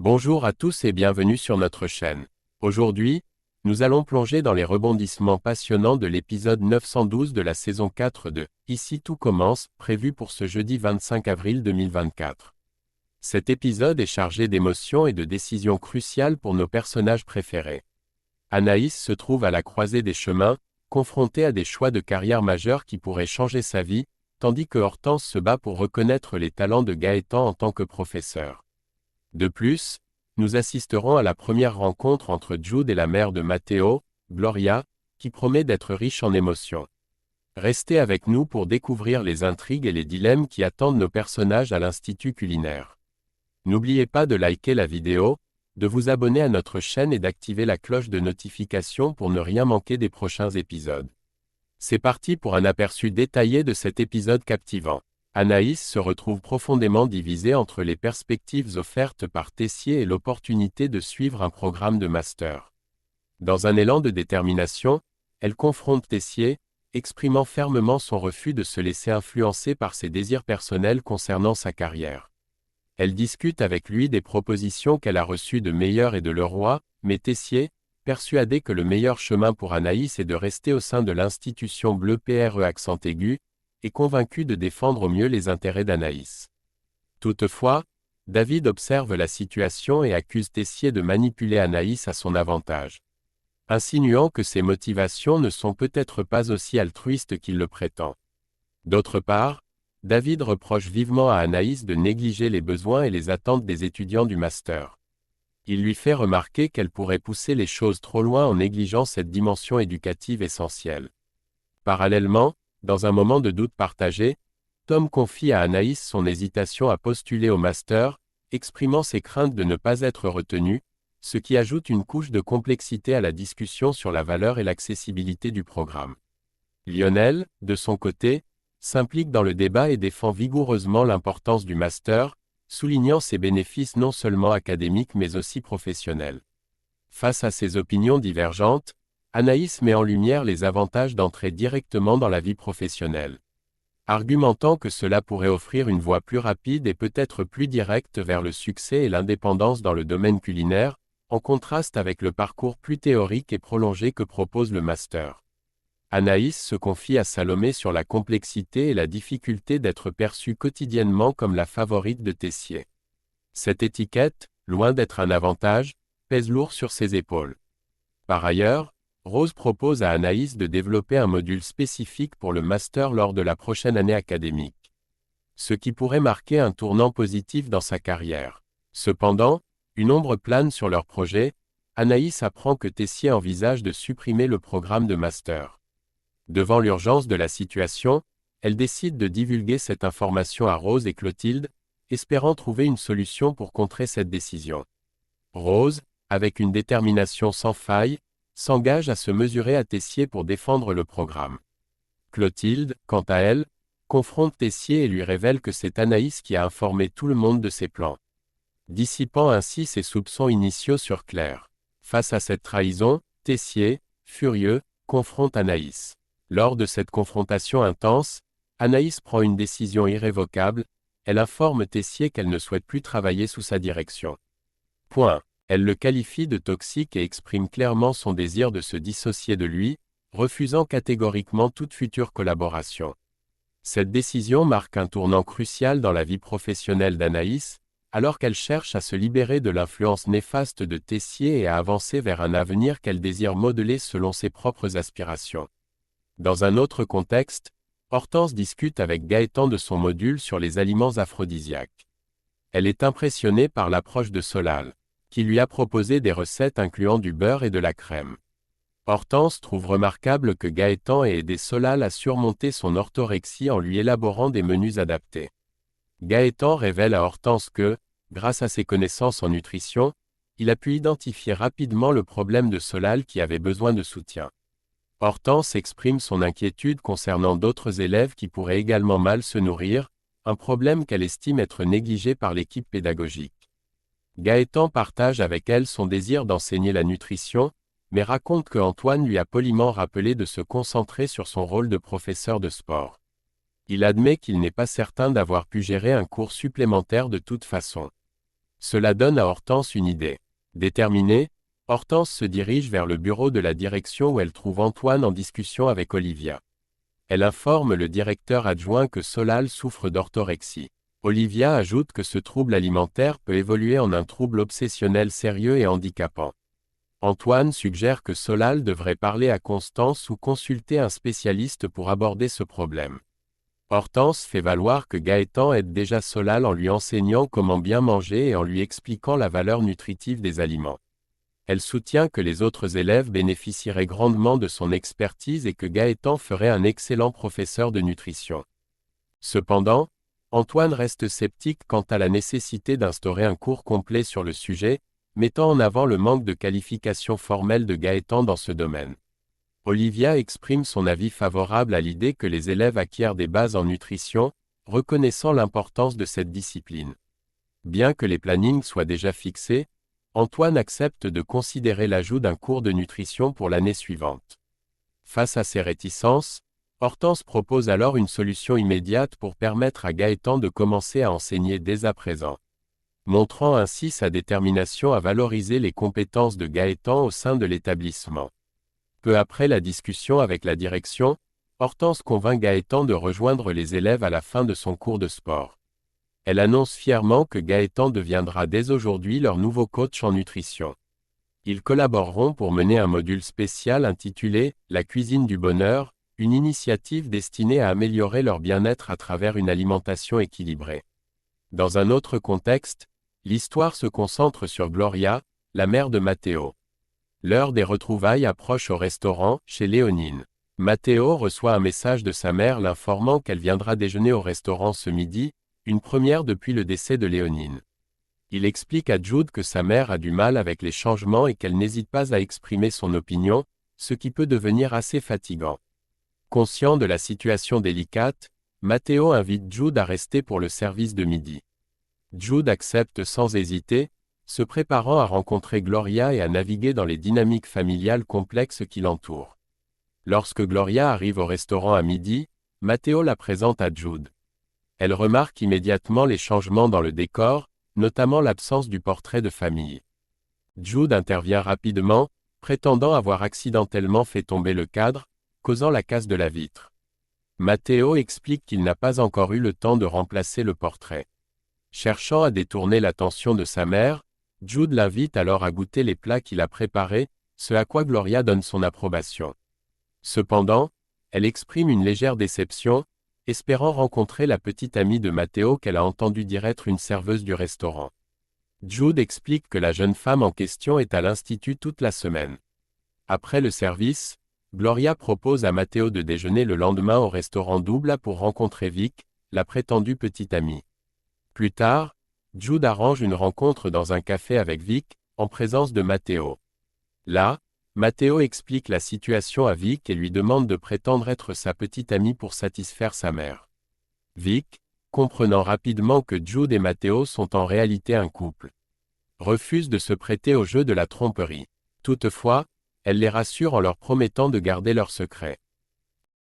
Bonjour à tous et bienvenue sur notre chaîne. Aujourd'hui, nous allons plonger dans les rebondissements passionnants de l'épisode 912 de la saison 4 de « Ici tout commence », prévu pour ce jeudi 25 avril 2024. Cet épisode est chargé d'émotions et de décisions cruciales pour nos personnages préférés. Anaïs se trouve à la croisée des chemins, confrontée à des choix de carrière majeurs qui pourraient changer sa vie, tandis que Hortense se bat pour reconnaître les talents de Gaëtan en tant que professeur. De plus, nous assisterons à la première rencontre entre Jude et la mère de Matteo, Gloria, qui promet d'être riche en émotions. Restez avec nous pour découvrir les intrigues et les dilemmes qui attendent nos personnages à l'Institut culinaire. N'oubliez pas de liker la vidéo, de vous abonner à notre chaîne et d'activer la cloche de notification pour ne rien manquer des prochains épisodes. C'est parti pour un aperçu détaillé de cet épisode captivant. Anaïs se retrouve profondément divisée entre les perspectives offertes par Tessier et l'opportunité de suivre un programme de master. Dans un élan de détermination, elle confronte Tessier, exprimant fermement son refus de se laisser influencer par ses désirs personnels concernant sa carrière. Elle discute avec lui des propositions qu'elle a reçues de Meyer et de Leroy, mais Tessier, persuadé que le meilleur chemin pour Anaïs est de rester au sein de l'institution bleue *, est convaincu de défendre au mieux les intérêts d'Anaïs. Toutefois, David observe la situation et accuse Tessier de manipuler Anaïs à son avantage, insinuant que ses motivations ne sont peut-être pas aussi altruistes qu'il le prétend. D'autre part, David reproche vivement à Anaïs de négliger les besoins et les attentes des étudiants du master. Il lui fait remarquer qu'elle pourrait pousser les choses trop loin en négligeant cette dimension éducative essentielle. Parallèlement, dans un moment de doute partagé, Tom confie à Anaïs son hésitation à postuler au master, exprimant ses craintes de ne pas être retenu, ce qui ajoute une couche de complexité à la discussion sur la valeur et l'accessibilité du programme. Lionel, de son côté, s'implique dans le débat et défend vigoureusement l'importance du master, soulignant ses bénéfices non seulement académiques mais aussi professionnels. Face à ces opinions divergentes, Anaïs met en lumière les avantages d'entrer directement dans la vie professionnelle, argumentant que cela pourrait offrir une voie plus rapide et peut-être plus directe vers le succès et l'indépendance dans le domaine culinaire, en contraste avec le parcours plus théorique et prolongé que propose le master. Anaïs se confie à Salomé sur la complexité et la difficulté d'être perçue quotidiennement comme la favorite de Tessier. Cette étiquette, loin d'être un avantage, pèse lourd sur ses épaules. Par ailleurs, Rose propose à Anaïs de développer un module spécifique pour le master lors de la prochaine année académique, ce qui pourrait marquer un tournant positif dans sa carrière. Cependant, une ombre plane sur leur projet. Anaïs apprend que Tessier envisage de supprimer le programme de master. Devant l'urgence de la situation, elle décide de divulguer cette information à Rose et Clotilde, espérant trouver une solution pour contrer cette décision. Rose, avec une détermination sans faille, s'engage à se mesurer à Tessier pour défendre le programme. Clotilde, quant à elle, confronte Tessier et lui révèle que c'est Anaïs qui a informé tout le monde de ses plans, dissipant ainsi ses soupçons initiaux sur Claire. Face à cette trahison, Tessier, furieux, confronte Anaïs. Lors de cette confrontation intense, Anaïs prend une décision irrévocable, elle informe Tessier qu'elle ne souhaite plus travailler sous sa direction. Elle le qualifie de toxique et exprime clairement son désir de se dissocier de lui, refusant catégoriquement toute future collaboration. Cette décision marque un tournant crucial dans la vie professionnelle d'Anaïs, alors qu'elle cherche à se libérer de l'influence néfaste de Tessier et à avancer vers un avenir qu'elle désire modeler selon ses propres aspirations. Dans un autre contexte, Hortense discute avec Gaëtan de son module sur les aliments aphrodisiaques. Elle est impressionnée par l'approche de Solal, qui lui a proposé des recettes incluant du beurre et de la crème. Hortense trouve remarquable que Gaëtan ait aidé Solal à surmonter son orthorexie en lui élaborant des menus adaptés. Gaëtan révèle à Hortense que, grâce à ses connaissances en nutrition, il a pu identifier rapidement le problème de Solal qui avait besoin de soutien. Hortense exprime son inquiétude concernant d'autres élèves qui pourraient également mal se nourrir, un problème qu'elle estime être négligé par l'équipe pédagogique. Gaëtan partage avec elle son désir d'enseigner la nutrition, mais raconte que Antoine lui a poliment rappelé de se concentrer sur son rôle de professeur de sport. Il admet qu'il n'est pas certain d'avoir pu gérer un cours supplémentaire de toute façon. Cela donne à Hortense une idée. Déterminée, Hortense se dirige vers le bureau de la direction où elle trouve Antoine en discussion avec Olivia. Elle informe le directeur adjoint que Solal souffre d'orthorexie. Olivia ajoute que ce trouble alimentaire peut évoluer en un trouble obsessionnel sérieux et handicapant. Antoine suggère que Solal devrait parler à Constance ou consulter un spécialiste pour aborder ce problème. Hortense fait valoir que Gaëtan aide déjà Solal en lui enseignant comment bien manger et en lui expliquant la valeur nutritive des aliments. Elle soutient que les autres élèves bénéficieraient grandement de son expertise et que Gaëtan ferait un excellent professeur de nutrition. Cependant, Antoine reste sceptique quant à la nécessité d'instaurer un cours complet sur le sujet, mettant en avant le manque de qualification formelle de Gaëtan dans ce domaine. Olivia exprime son avis favorable à l'idée que les élèves acquièrent des bases en nutrition, reconnaissant l'importance de cette discipline. Bien que les plannings soient déjà fixés, Antoine accepte de considérer l'ajout d'un cours de nutrition pour l'année suivante. Face à ces réticences, Hortense propose alors une solution immédiate pour permettre à Gaëtan de commencer à enseigner dès à présent. Montrant ainsi sa détermination à valoriser les compétences de Gaëtan au sein de l'établissement. Peu après la discussion avec la direction, Hortense convainc Gaëtan de rejoindre les élèves à la fin de son cours de sport. Elle annonce fièrement que Gaëtan deviendra dès aujourd'hui leur nouveau coach en nutrition. Ils collaboreront pour mener un module spécial intitulé « La cuisine du bonheur », une initiative destinée à améliorer leur bien-être à travers une alimentation équilibrée. Dans un autre contexte, l'histoire se concentre sur Gloria, la mère de Matteo. L'heure des retrouvailles approche au restaurant, chez Léonine. Matteo reçoit un message de sa mère l'informant qu'elle viendra déjeuner au restaurant ce midi, une première depuis le décès de Léonine. Il explique à Jude que sa mère a du mal avec les changements et qu'elle n'hésite pas à exprimer son opinion, ce qui peut devenir assez fatigant. Conscient de la situation délicate, Matteo invite Jude à rester pour le service de midi. Jude accepte sans hésiter, se préparant à rencontrer Gloria et à naviguer dans les dynamiques familiales complexes qui l'entourent. Lorsque Gloria arrive au restaurant à midi, Matteo la présente à Jude. Elle remarque immédiatement les changements dans le décor, notamment l'absence du portrait de famille. Jude intervient rapidement, prétendant avoir accidentellement fait tomber le cadre, causant la casse de la vitre. Matteo explique qu'il n'a pas encore eu le temps de remplacer le portrait. Cherchant à détourner l'attention de sa mère, Jude l'invite alors à goûter les plats qu'il a préparés, ce à quoi Gloria donne son approbation. Cependant, elle exprime une légère déception, espérant rencontrer la petite amie de Matteo qu'elle a entendu dire être une serveuse du restaurant. Jude explique que la jeune femme en question est à l'institut toute la semaine. Après le service, Gloria propose à Matteo de déjeuner le lendemain au restaurant Double pour rencontrer Vic, la prétendue petite amie. Plus tard, Jude arrange une rencontre dans un café avec Vic, en présence de Matteo. Là, Matteo explique la situation à Vic et lui demande de prétendre être sa petite amie pour satisfaire sa mère. Vic, comprenant rapidement que Jude et Matteo sont en réalité un couple, refuse de se prêter au jeu de la tromperie. Toutefois, elle les rassure en leur promettant de garder leur secret.